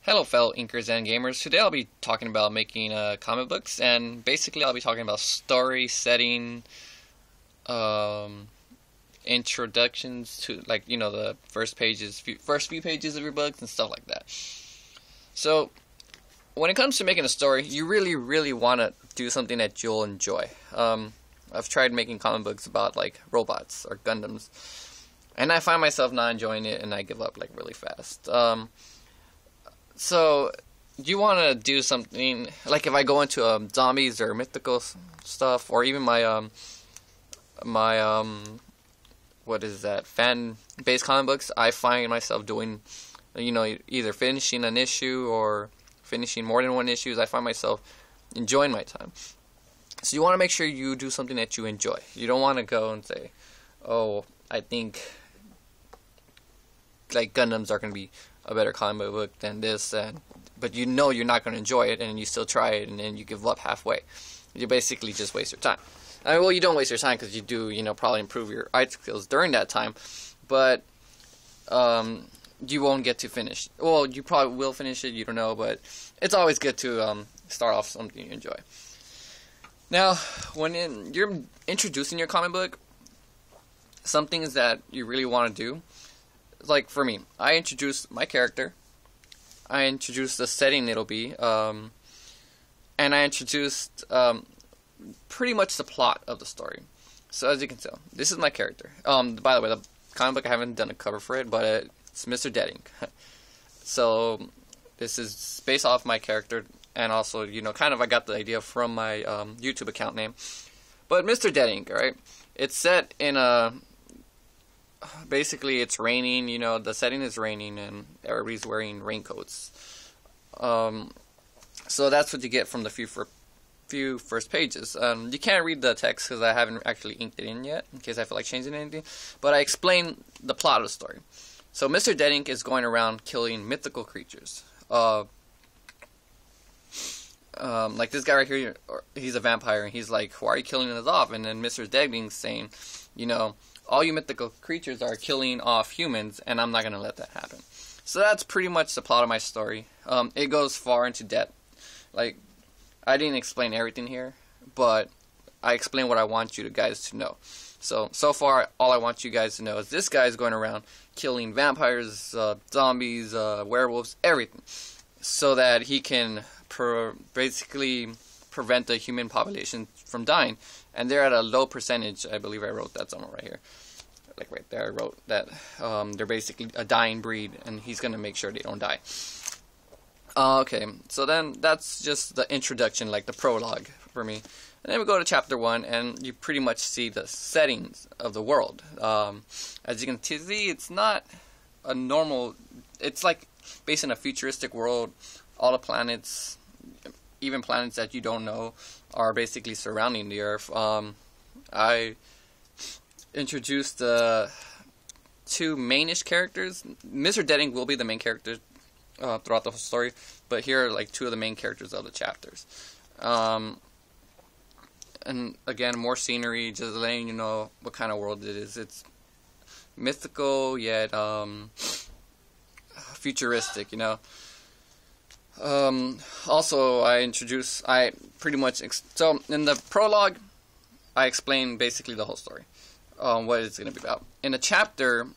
Hello fellow inkers and gamers. Today I'll be talking about making comic books, and basically I'll be talking about story, setting, um, introductions to, like, the first few pages of your books and stuff like that. So when it comes to making a story, you really want to do something that you'll enjoy. I've tried making comic books about like robots or Gundams, and I find myself not enjoying it, and I give up like really fast. So you want to do something like, if I go into zombies or mythical stuff, or even my what is that, fan-based comic books, I find myself doing, either finishing an issue or finishing more than one issue. I find myself enjoying my time. So you want to make sure you do something that you enjoy. You don't want to go and say, oh, I think like Gundams are going to be a better comic book than this, but you're not going to enjoy it, and you still try it, and then you give up halfway. You basically just waste your time. I mean, well, you don't waste your time, because you do, probably improve your art skills during that time, but you won't get to finish. Well, you probably will finish it, you don't know, but it's always good to start off something you enjoy. Now, when you're introducing your comic book, some things that you really want to do, like for me, I introduced my character, I introduced the setting it'll be, and I introduced pretty much the plot of the story. So as you can tell, this is my character. By the way, the comic book, I haven't done a cover for it, but it's Mr. Dead Ink. So this is based off my character, and also, kind of I got the idea from my YouTube account name. But Mr. Dead Ink, right? It's set in basically it's raining, the setting is raining, and everybody's wearing raincoats. So that's what you get from the few first pages. You can't read the text because I haven't actually inked it in yet, in case I feel like changing anything. But I explain the plot of the story. So Mr. Dead Ink is going around killing mythical creatures. Like this guy right here, he's a vampire, and he's like, why are you killing us off? And then Mr. Dead Ink's saying, all you mythical creatures are killing off humans, and I'm not going to let that happen. So that's pretty much the plot of my story. It goes far into depth. Like, I didn't explain everything here, but I explained what I want you guys to know. So far, all I want you guys to know is this guy is going around killing vampires, zombies, werewolves, everything, so that he can basically prevent the human population from dying. And they're at a low percentage. I believe I wrote that somewhere right here. Like right there, I wrote that they're basically a dying breed, and he's going to make sure they don't die. Okay, so then that's just the introduction, like the prologue for me. And then we go to chapter 1, and you pretty much see the settings of the world. As you can see, it's not a normal... It's like based in a futuristic world. All the planets, even planets that you don't know, are basically surrounding the Earth. I introduced the two mainish characters. Mr. Dead Ink will be the main character throughout the whole story, but here are like two of the main characters of the chapters. And again, more scenery, just letting you know what kind of world it is. It's mythical yet futuristic, Also, I pretty much, so in the prologue, I explain basically the whole story, what it's going to be about. In the chapter,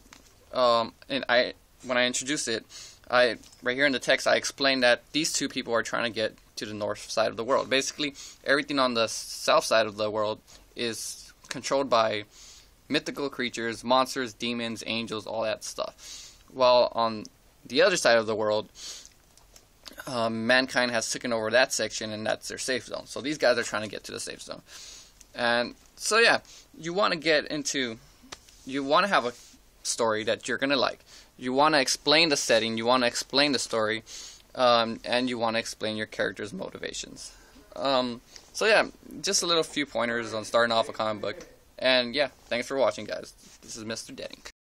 when I introduce it, right here in the text, I explain that these two people are trying to get to the north side of the world. Basically, everything on the south side of the world is controlled by mythical creatures, monsters, demons, angels, all that stuff. While on the other side of the world, mankind has taken over that section, and that's their safe zone. So these guys are trying to get to the safe zone. And so yeah, you want to have a story that you're going to like. You want to explain the setting, you want to explain the story, and you want to explain your character's motivations. So yeah, just a few pointers on starting off a comic book. And yeah, thanks for watching, guys. This is Mr. Dead Ink.